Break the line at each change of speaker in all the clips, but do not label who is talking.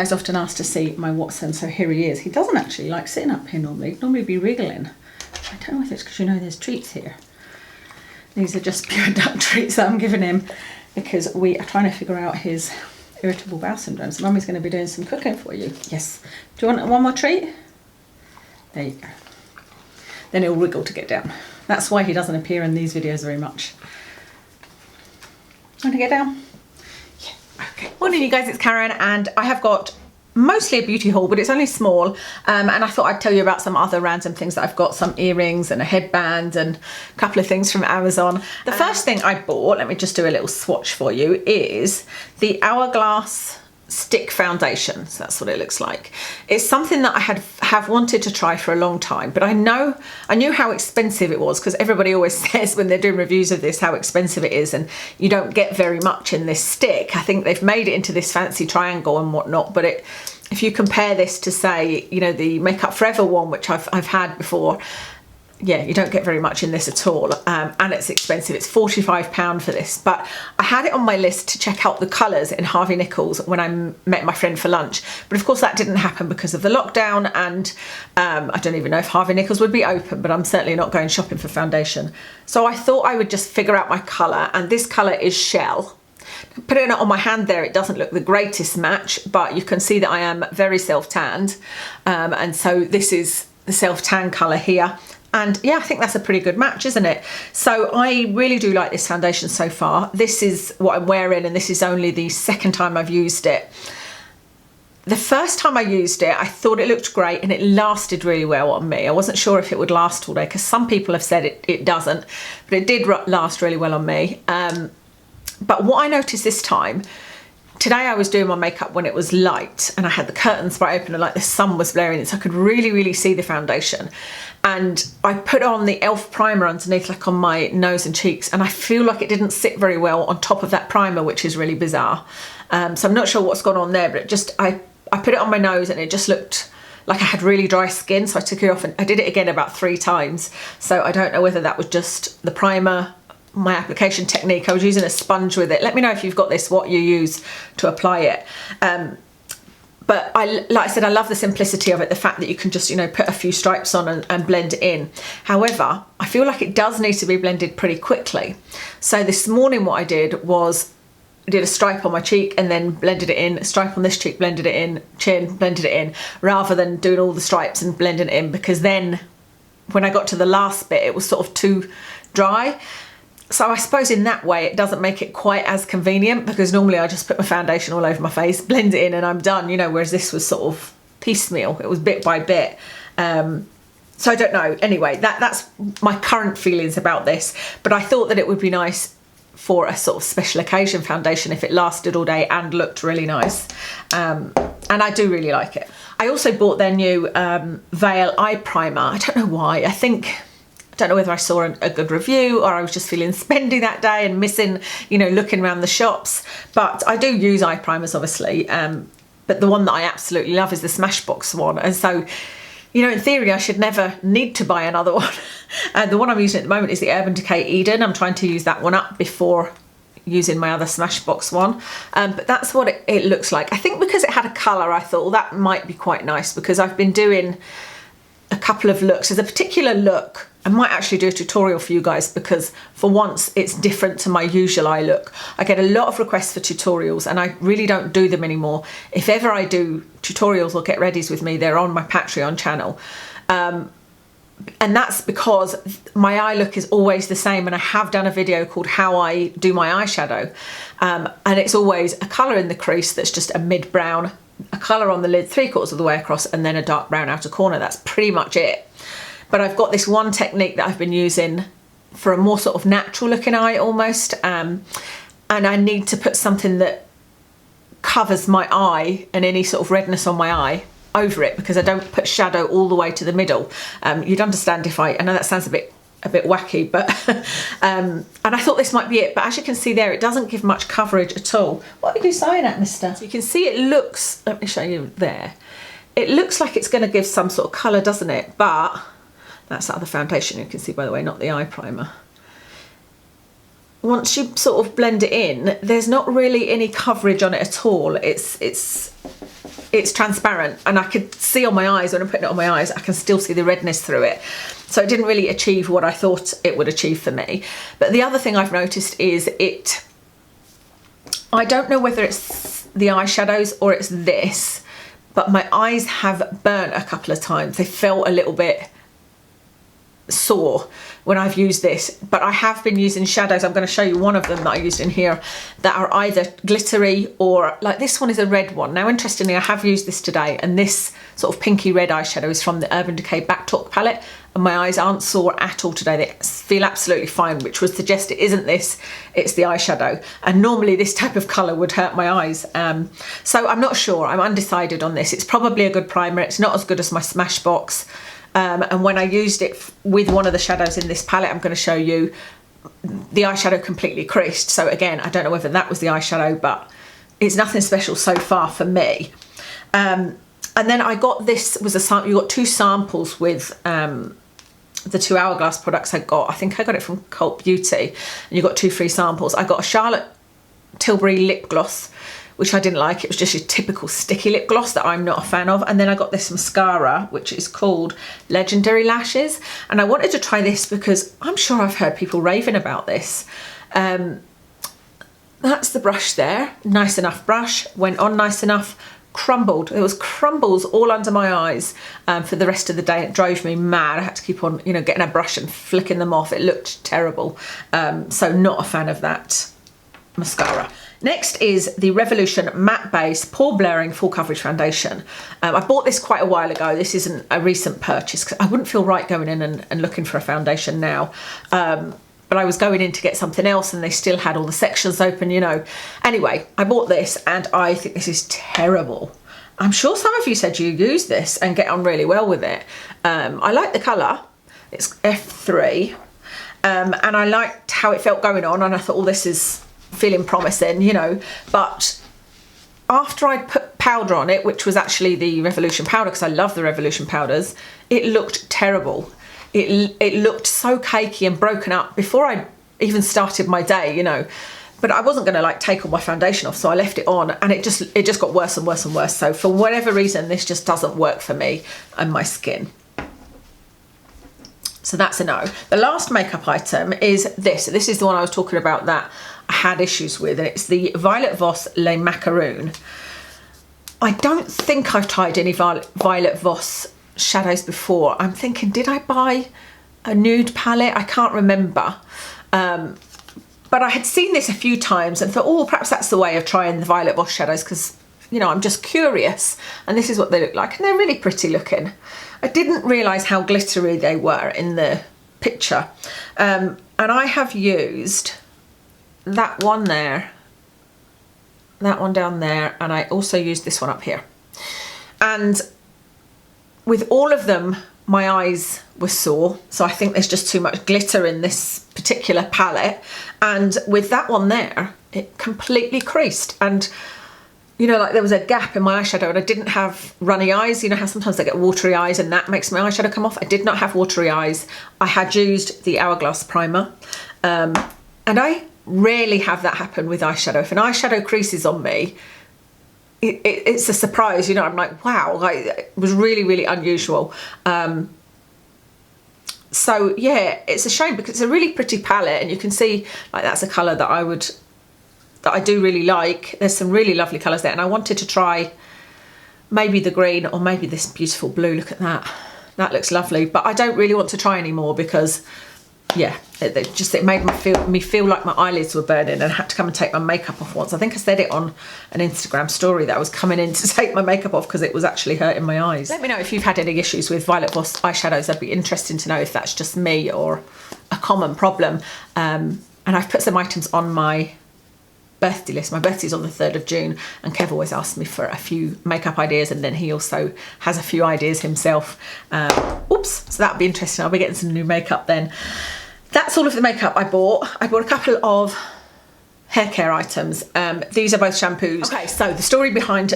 I was often asked to see my Watson, so here he is. He doesn't actually like sitting up here normally. He'd normally be wriggling. I don't know if it's because you know there's treats here. These are just pure duck treats that I'm giving him because we are trying to figure out his irritable bowel syndrome. So Mummy's going to be doing some cooking for you. Yes. Do you want one more treat? There you go. Then he'll wriggle to get down. That's why he doesn't appear in these videos very much. Want to get down? Yeah, okay. Morning you guys, it's Karen and I have got mostly a beauty haul, but it's only small, and I thought I'd tell you about some other random things that I've got, some earrings and a headband and a couple of things from Amazon. The first thing I bought, let me just do a little swatch for you, is the Hourglass stick foundation. So that's what it looks like. It's something that I have wanted to try for a long time, but I knew how expensive it was because everybody always says when they're doing reviews of this how expensive it is, and you don't get very much in this stick. I think they've made it into this fancy triangle and whatnot, but if you compare this to, say, you know, the Makeup Forever one, which I've had before, yeah, you don't get very much in this at all, and it's expensive. It's £45 for this, but I had it on my list to check out the colours in Harvey Nichols when I met my friend for lunch, but of course that didn't happen because of the lockdown, and I don't even know if Harvey Nichols would be open, but I'm certainly not going shopping for foundation. So I thought I would just figure out my colour, and this colour is Shell. Putting it on my hand there, it doesn't look the greatest match, but you can see that I am very self-tanned, and so this is the self-tan colour here. And yeah, I think that's a pretty good match, isn't it? So I really do like this foundation so far. This is what I'm wearing, and this is only the second time I've used it. The first time I used it, I thought it looked great and it lasted really well on me. I wasn't sure if it would last all day because some people have said it doesn't, but it did last really well on me. But what I noticed this time, today I was doing my makeup when it was light and I had the curtains right open and like the sun was blaring in, so I could really see the foundation. And I put on the e.l.f. primer underneath, like on my nose and cheeks, and I feel like it didn't sit very well on top of that primer, which is really bizarre. So I'm not sure what's gone on there, but I put it on my nose and it just looked like I had really dry skin, so I took it off and I did it again about 3 times. So I don't know whether that was just the primer, my application technique. I was using a sponge with it. Let me know if you've got this, what you use to apply it. But like I said, I love the simplicity of it, the fact that you can just, you know, put a few stripes on and blend it in. However, I feel like it does need to be blended pretty quickly. So this morning what I did was I did a stripe on my cheek and then blended it in, a stripe on this cheek, blended it in, chin, blended it in, rather than doing all the stripes and blending it in, because then when I got to the last bit, it was sort of too dry. So I suppose in that way it doesn't make it quite as convenient, because normally I just put my foundation all over my face, blend it in and I'm done, you know, whereas this was sort of piecemeal. It was bit by bit. So I don't know. Anyway, that's my current feelings about this, but I thought that it would be nice for a sort of special occasion foundation if it lasted all day and looked really nice. And I do really like it. I also bought their new Veil Eye Primer. I don't know why. I don't know whether I saw a good review or I was just feeling spendy that day and missing, you know, looking around the shops. But I do use eye primers, obviously. But the one that I absolutely love is the Smashbox one. And so, you know, in theory, I should never need to buy another one. The one I'm using at the moment is the Urban Decay Eden. I'm trying to use that one up before using my other Smashbox one. But that's what it looks like. I think because it had a colour, I thought, well, that might be quite nice, because I've been doing a couple of looks. There's a particular look, I might actually do a tutorial for you guys, because for once it's different to my usual eye look. I get a lot of requests for tutorials and I really don't do them anymore. If ever I do tutorials or get readies with me, they're on my Patreon channel. And that's because my eye look is always the same, and I have done a video called How I Do My Eyeshadow. And it's always a colour in the crease that's just a mid-brown, a colour on the lid 3/4 of the way across, and then a dark brown outer corner. That's pretty much it. But I've got this one technique that I've been using for a more sort of natural looking eye almost. And I need to put something that covers my eye and any sort of redness on my eye over it, because I don't put shadow all the way to the middle. You'd understand if I know that sounds a bit wacky, but and I thought this might be it, but as you can see there, it doesn't give much coverage at all. What are you sighing at, mister? So you can see it looks, let me show you there, it looks like it's going to give some sort of colour, doesn't it? But that's that other foundation you can see, by the way, not the eye primer. once you sort of blend it in, there's not really any coverage on it at all. It's transparent, and I could see on my eyes, when I'm putting it on my eyes, I can still see the redness through it. So it didn't really achieve what I thought it would achieve for me. But the other thing I've noticed is I don't know whether it's the eyeshadows or it's this, but my eyes have burnt a couple of times. They felt a little bit sore when I've used this, but I have been using shadows. I'm going to show you one of them that I used in here that are either glittery or, like this one is a red one. Now interestingly, I have used this today, and this sort of pinky red eyeshadow is from the Urban Decay Backtalk palette, and my eyes aren't sore at all today. They feel absolutely fine, which would suggest it isn't this, it's the eyeshadow. And normally this type of colour would hurt my eyes. So I'm not sure, I'm undecided on this. It's probably a good primer. It's not as good as my Smashbox. And when I used it with one of the shadows in this palette, I'm going to show you, the eyeshadow completely creased. So again, I don't know whether that was the eyeshadow, but it's nothing special so far for me. And then I got this, was a sample, you got 2 samples with the 2 Hourglass products I got. I think I got it from Cult Beauty, and you got 2 free samples. I got a Charlotte Tilbury lip gloss, which I didn't like. It was just your typical sticky lip gloss that I'm not a fan of. And then I got this mascara, which is called Legendary Lashes. And I wanted to try this because I'm sure I've heard people raving about this. That's the brush there. Nice enough brush. Went on nice enough. Crumbled. There was crumbles all under my eyes for the rest of the day. It drove me mad. I had to keep on, you know, getting a brush and flicking them off. It looked terrible. So not a fan of that mascara. Next is the Revolution Matte Base Pore Blurring Full Coverage Foundation. I bought this quite a while ago. This isn't a recent purchase because I wouldn't feel right going in and looking for a foundation now. But I was going in to get something else and they still had all the sections open, you know. Anyway, I bought this and I think this is terrible. I'm sure some of you said you use this and get on really well with it. I like the colour. It's F3. And I liked how it felt going on, and I thought, oh, this is feeling promising, you know. But after I'd put powder on it, which was actually the Revolution powder, because I love the Revolution powders, it looked terrible. It looked so cakey and broken up before I even started my day, you know. But I wasn't going to like take all my foundation off, so I left it on, and it just got worse and worse and worse. So for whatever reason, this just doesn't work for me and my skin. So that's a no. The last makeup item is this. This is the one I was talking about that I had issues with, and it's the Violet Voss Les Macaroons. I don't think I've tried any Violet Voss shadows before. I'm thinking, did I buy a nude palette? I can't remember. But I had seen this a few times and thought, oh, perhaps that's the way of trying the Violet Voss shadows, because, you know, I'm just curious. And this is what they look like, and they're really pretty looking. I didn't realise how glittery they were in the picture. And I have used that one there, that one down there, and I also used this one up here. And with all of them, my eyes were sore, so I think there's just too much glitter in this particular palette. And with that one there, it completely creased. And, you know, like there was a gap in my eyeshadow, and I didn't have runny eyes. You know how sometimes I get watery eyes and that makes my eyeshadow come off? I did not have watery eyes. I had used the Hourglass primer, and I rarely have that happen with eyeshadow. If an eyeshadow creases on me, it's a surprise, you know. I'm like, wow, like, it was really, really unusual. So yeah, it's a shame because it's a really pretty palette, and you can see like that's a colour that I do really like. There's some really lovely colours there, and I wanted to try maybe the green or maybe this beautiful blue. Look at that. That looks lovely, but I don't really want to try anymore because, yeah, it made me feel like my eyelids were burning, and I had to come and take my makeup off once. I think I said it on an Instagram story that I was coming in to take my makeup off because it was actually hurting my eyes. Let me know if you've had any issues with Violet Voss eyeshadows. That'd be interesting to know if that's just me or a common problem. And I've put some items on my birthday list. My birthday's on the 3rd of June, and Kev always asks me for a few makeup ideas, and then he also has a few ideas himself. Oops, so that'll be interesting. I'll be getting some new makeup then. That's all of the makeup I bought. I bought a couple of hair care items. These are both shampoos. Okay, so the story behind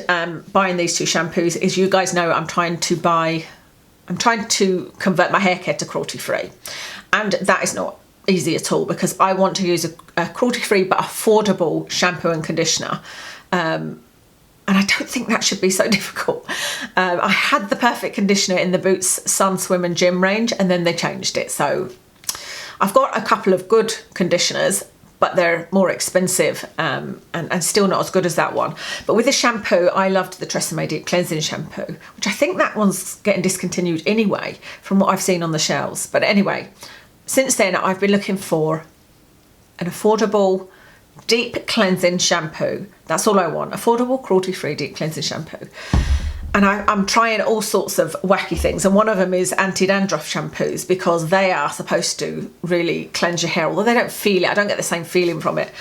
buying these 2 shampoos is, you guys know I'm trying to convert my hair care to cruelty free, and that is not easy at all, because I want to use a cruelty-free but affordable shampoo and conditioner. And I don't think that should be so difficult. I had the perfect conditioner in the Boots Sun, Swim and Gym range, and then they changed it. So I've got a couple of good conditioners, but they're more expensive and still not as good as that one. But with the shampoo, I loved the Tresemme Deep Cleansing Shampoo, which I think that one's getting discontinued anyway, from what I've seen on the shelves. But anyway, since then I've been looking for an affordable deep cleansing shampoo. That's all I want. Affordable, cruelty-free deep cleansing shampoo. And I'm trying all sorts of wacky things. And one of them is anti-dandruff shampoos, because they are supposed to really cleanse your hair, although they don't feel it. I don't get the same feeling from it.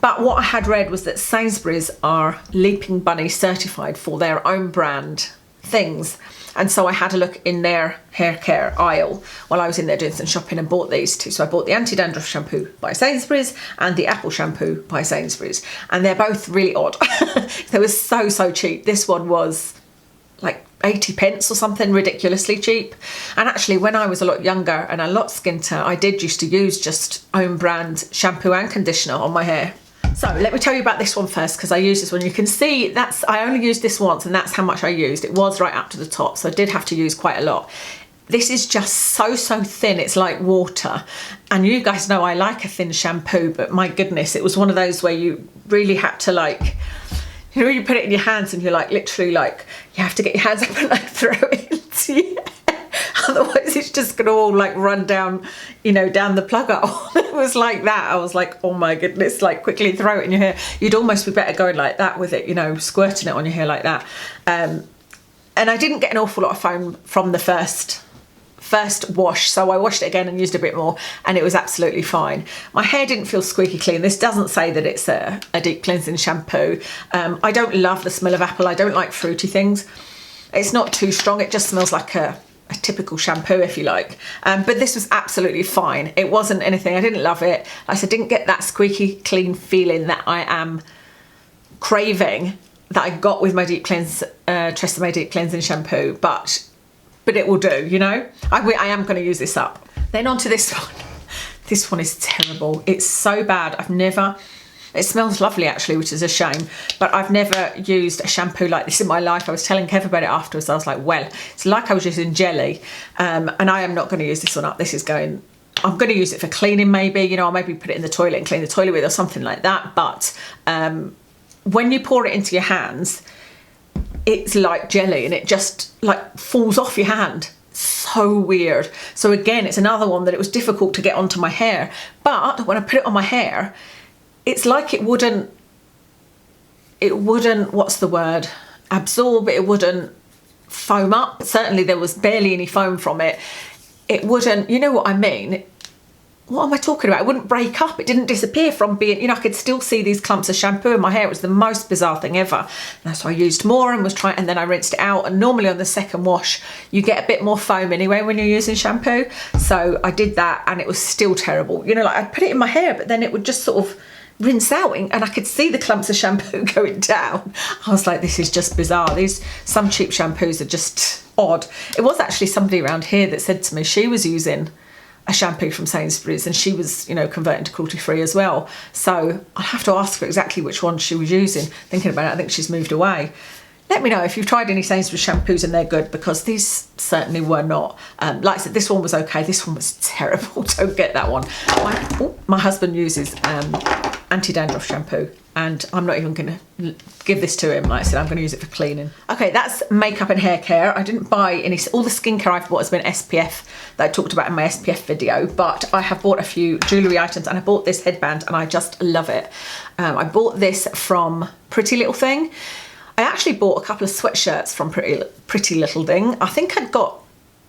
But what I had read was that Sainsbury's are Leaping Bunny certified for their own brand things. And so I had a look in their hair care aisle while I was in there doing some shopping and bought these two. So I bought the anti-dandruff shampoo by Sainsbury's and the apple shampoo by Sainsbury's. And they're both really odd. They were so cheap. This one was like 80 pence or something, ridiculously cheap. And actually, when I was a lot younger and a lot skinter, I did used to use just own brand shampoo and conditioner on my hair. So let me tell you about this one first, because I used this one. You can see I only used this once, and that's how much I used. It was right up to the top, so I did have to use quite a lot. This is just so thin, it's like water. And you guys know I like a thin shampoo, but my goodness, it was one of those where you really had to, like, you know, you put it in your hands and you're like, literally, like, you have to get your hands up and like throw it into your hair. Otherwise it's just gonna all like run down, you know, down the plug hole. It was like that. I was like, oh my goodness, like quickly throw it in your hair. You'd almost be better going like that with it, you know, squirting it on your hair like that. And I didn't get an awful lot of foam from the first wash, so I washed it again and used a bit more, and it was absolutely fine. My hair didn't feel squeaky clean. This doesn't say that it's a deep cleansing shampoo. I don't love the smell of apple. I don't like fruity things. It's not too strong. It just smells like a typical shampoo, if you like. But this was absolutely fine. It wasn't anything. I didn't love it. Like I said, didn't get that squeaky clean feeling that I am craving that I got with my Tresemme Deep Cleansing Shampoo, but it will do, you know. I am going to use this up. Then on to this one. This one is terrible. It's so bad. It smells lovely actually, which is a shame, but I've never used a shampoo like this in my life. I was telling Kev about it afterwards. I was like, well, it's like I was using jelly, and I am not going to use this one up. I'm going to use it for cleaning maybe, you know, I'll maybe put it in the toilet and clean the toilet with or something like that. But when you pour it into your hands, it's like jelly and it just like falls off your hand. So weird. So again, it's another one that it was difficult to get onto my hair, but when I put it on my hair, it's like it wouldn't, what's the word, absorb, it wouldn't foam up. Certainly there was barely any foam from it. It wouldn't, you know what I mean? What am I talking about? It wouldn't break up. It didn't disappear from being, you know, I could still see these clumps of shampoo in my hair. It was the most bizarre thing ever. And so I used more and and then I rinsed it out. And normally on the second wash, you get a bit more foam anyway when you're using shampoo. So I did that and it was still terrible. You know, like I'd put it in my hair, but then it would just sort of rinse out and I could see the clumps of shampoo going down. I was like, this is just bizarre. Some cheap shampoos are just odd. It was actually somebody around here that said to me she was using a shampoo from Sainsbury's and she was, you know, converting to cruelty-free as well. So I'll have to ask her exactly which one she was using. Thinking about it, I think she's moved away. Let me know if you've tried any Sainsbury's shampoos and they're good, because these certainly were not. Like I said, this one was okay. This one was terrible. Don't get that one. My husband uses anti-dandruff shampoo and I'm not even going to give this to him. Like I said, I'm going to use it for cleaning. Okay, that's makeup and hair care. I didn't buy any, all the skincare I've bought has been SPF that I talked about in my SPF video, but I have bought a few jewellery items and I bought this headband and I just love it. I bought this from Pretty Little Thing. I actually bought a couple of sweatshirts from Pretty Little Thing. I think I'd got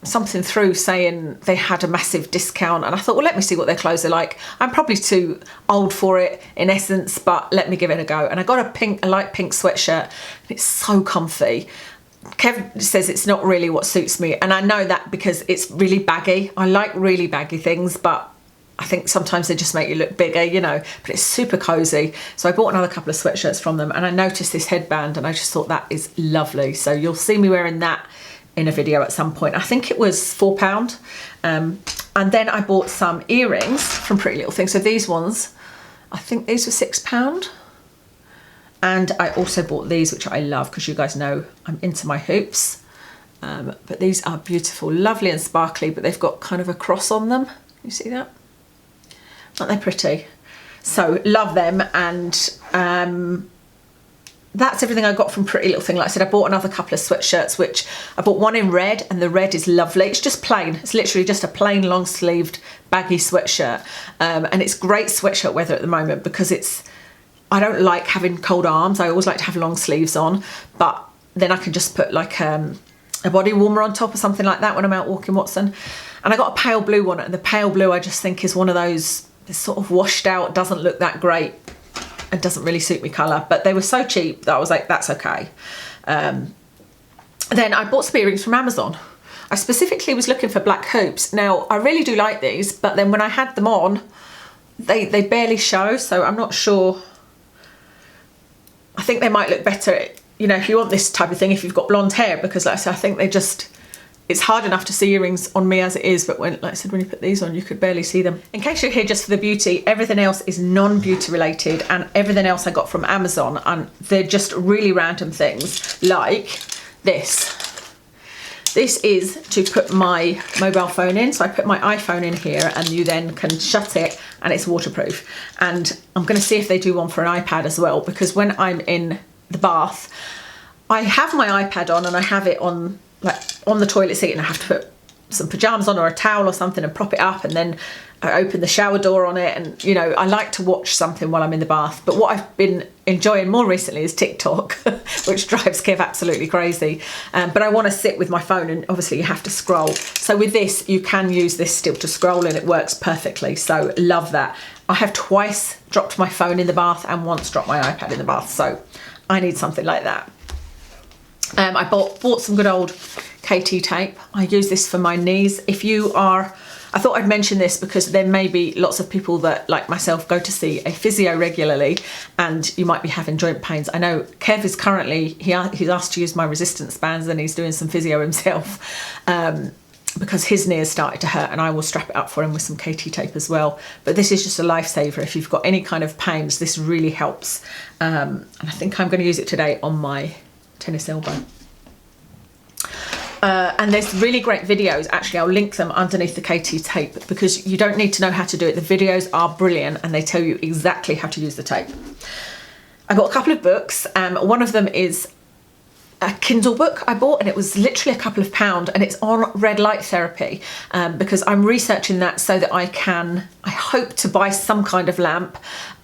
something through saying they had a massive discount and I thought, well, let me see what their clothes are like. I'm probably too old for it in essence, but let me give it a go. And I got a light pink sweatshirt and it's so comfy. Kev says it's not really what suits me, and I know that because it's really baggy. I like really baggy things, but I think sometimes they just make you look bigger, you know, but it's super cozy. So I bought another couple of sweatshirts from them and I noticed this headband and I just thought that is lovely. So you'll see me wearing that in a video at some point. I think it was £4. And then I bought some earrings from Pretty Little Thing. So these ones, I think these were £6. And I also bought these, which I love because you guys know I'm into my hoops. But these are beautiful, lovely and sparkly, but they've got kind of a cross on them. You see that? Aren't they pretty? So love them. And that's everything I got from Pretty Little Thing. Like I said, I bought another couple of sweatshirts, which I bought one in red, and the red is lovely. It's just plain. It's literally just a plain long sleeved baggy sweatshirt. And it's great sweatshirt weather at the moment because I don't like having cold arms. I always like to have long sleeves on, but then I can just put like a body warmer on top or something like that when I'm out walking Watson. And I got a pale blue one, and the pale blue I just think is one of those, it's sort of washed out, doesn't look that great, and doesn't really suit me colour. But they were so cheap that I was like, that's okay. Then I bought some earrings from Amazon. I specifically was looking for black hoops. Now, I really do like these, but then when I had them on, they barely show, so I'm not sure. I think they might look better, you know, if you want this type of thing, if you've got blonde hair, because like I said, I think it's hard enough to see earrings on me as it is, but when, like I said, when you put these on, you could barely see them. In case you're here just for the beauty, everything else is non-beauty related, and everything else I got from Amazon, and they're just really random things, like this. This is to put my mobile phone in. So I put my iPhone in here, and you then can shut it, and it's waterproof. And I'm going to see if they do one for an iPad as well, because when I'm in the bath, I have my iPad on and I have it on like on the toilet seat, and I have to put some pajamas on or a towel or something and prop it up, and then I open the shower door on it, and you know, I like to watch something while I'm in the bath. But what I've been enjoying more recently is TikTok, which drives Kev absolutely crazy. But I want to sit with my phone, and obviously you have to scroll. So with this, you can use this still to scroll, and it works perfectly. So love that. I have twice dropped my phone in the bath and once dropped my iPad in the bath. So I need something like that. I bought some good old KT tape. I use this for my knees. I thought I'd mention this because there may be lots of people that, like myself, go to see a physio regularly, and you might be having joint pains. I know Kev is currently, he's asked to use my resistance bands, and he's doing some physio himself because his knee has started to hurt, and I will strap it up for him with some KT tape as well. But this is just a lifesaver. If you've got any kind of pains, this really helps. And I think I'm going to use it today on my tennis elbow. And there's really great videos. Actually, I'll link them underneath the KT tape because you don't need to know how to do it. The videos are brilliant and they tell you exactly how to use the tape. I got a couple of books. One of them is a Kindle book I bought, and it was literally a couple of pounds, and it's on red light therapy because I'm researching that so that I hope to buy some kind of lamp.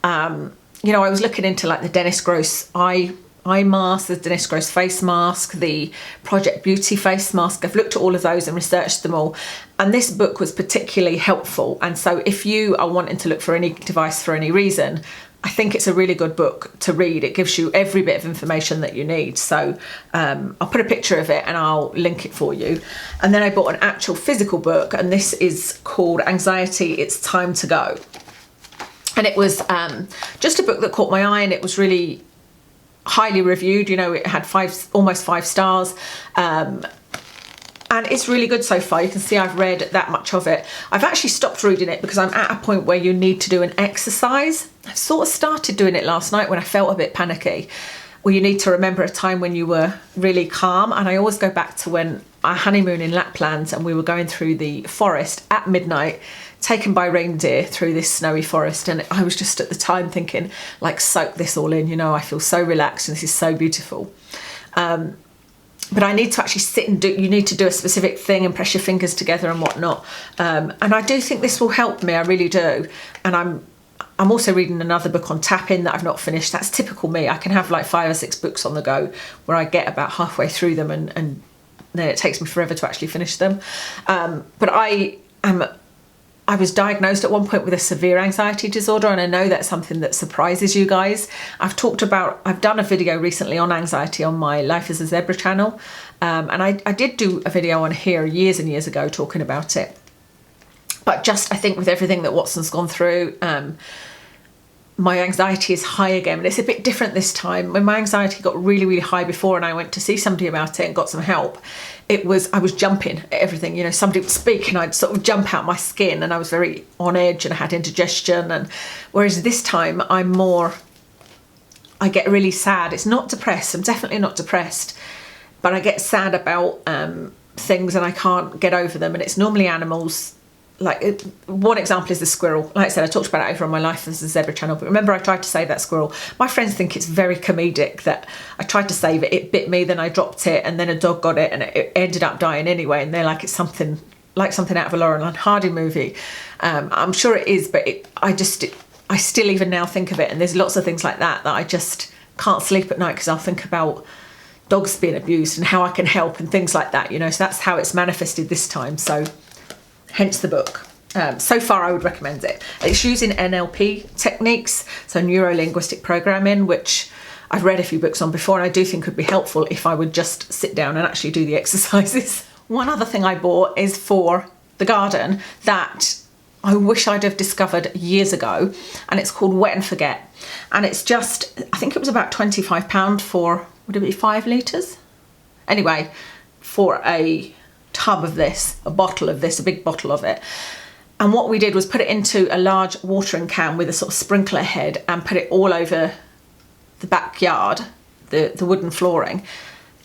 You know, I was looking into like the Dennis Gross eye mask, the Dennis Gross face mask, the Project Beauty face mask. I've looked at all of those and researched them all, and this book was particularly helpful. And so if you are wanting to look for any device for any reason, I think it's a really good book to read. It gives you every bit of information that you need. So I'll put a picture of it and I'll link it for you. And then I bought an actual physical book, and this is called Anxiety, It's Time to Go. And it was just a book that caught my eye, and it was really highly reviewed. You know, it had almost 5 stars. And it's really good so far. You can see I've read that much of it. I've actually stopped reading it because I'm at a point where you need to do an exercise. I sort of started doing it last night when I felt a bit panicky, where you need to remember a time when you were really calm. And I always go back to when our honeymoon in Lapland, and we were going through the forest at midnight, taken by reindeer through this snowy forest. And I was just at the time thinking, like, soak this all in, you know, I feel so relaxed and this is so beautiful. But I need to actually sit and you need to do a specific thing and press your fingers together and whatnot. And I do think this will help me, I really do. And I'm also reading another book on tapping that I've not finished. That's typical me. I can have like 5 or 6 books on the go where I get about halfway through them and then it takes me forever to actually finish them. But I was diagnosed at one point with a severe anxiety disorder, and I know that's something that surprises you guys. I've done a video recently on anxiety on my Life as a Zebra channel, and I did do a video on here years and years ago talking about it. But just, I think with everything that Watson's gone through, my anxiety is high again, but it's a bit different this time. When my anxiety got really, really high before and I went to see somebody about it and got some help, I was jumping at everything. You know, somebody would speak and I'd sort of jump out my skin, and I was very on edge and I had indigestion. And whereas this time I get really sad. It's not depressed, I'm definitely not depressed, but I get sad about things and I can't get over them, and it's normally animals. Like one example is the squirrel. Like I said, I talked about it over on my Life as a Zebra channel, but remember I tried to save that squirrel. My friends think it's very comedic that I tried to save it, it bit me, then I dropped it, and then a dog got it and it ended up dying anyway, and they're like, it's something out of a Laurel and Hardy movie. I'm sure it is, but I still even now think of it, and there's lots of things like that I just can't sleep at night because I'll think about dogs being abused and how I can help and things like that, you know. So that's how it's manifested this time. So hence the book. So far I would recommend it. It's using NLP techniques, so neuro-linguistic programming, which I've read a few books on before, and I do think would be helpful if I would just sit down and actually do the exercises. One other thing I bought is for the garden that I wish I'd have discovered years ago, and it's called Wet and Forget, and it's just, I think it was about £25 for, would it be 5 litres? Anyway, for a tub of this, a bottle of this, a big bottle of it. And what we did was put it into a large watering can with a sort of sprinkler head and put it all over the backyard, the wooden flooring.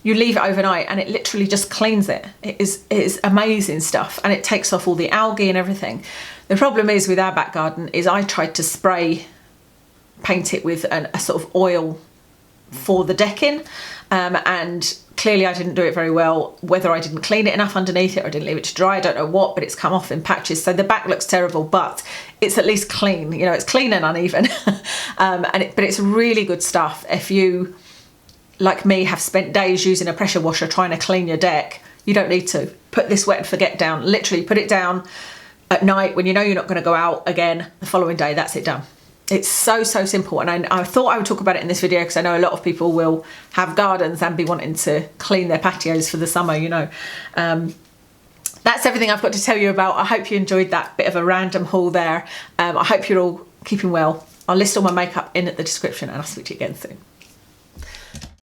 You leave it overnight and it literally just cleans it. It is amazing stuff, and it takes off all the algae and everything. The problem is with our back garden is I tried to spray paint it with a sort of oil for the decking, and clearly I didn't do it very well. Whether I didn't clean it enough underneath it or I didn't leave it to dry, I don't know what, but it's come off in patches. So the back looks terrible, but it's at least clean. You know, it's clean and uneven. But it's really good stuff. If you, like me, have spent days using a pressure washer trying to clean your deck, you don't need to. Put this Wet and Forget down. Literally put it down at night when you know you're not going to go out again. The following day, that's it done. It's so simple, and I thought I would talk about it in this video because I know a lot of people will have gardens and be wanting to clean their patios for the summer, you know. That's everything I've got to tell you about. I hope you enjoyed that bit of a random haul there. I hope you're all keeping well. I'll list all my makeup in the description, and I'll speak to you again soon.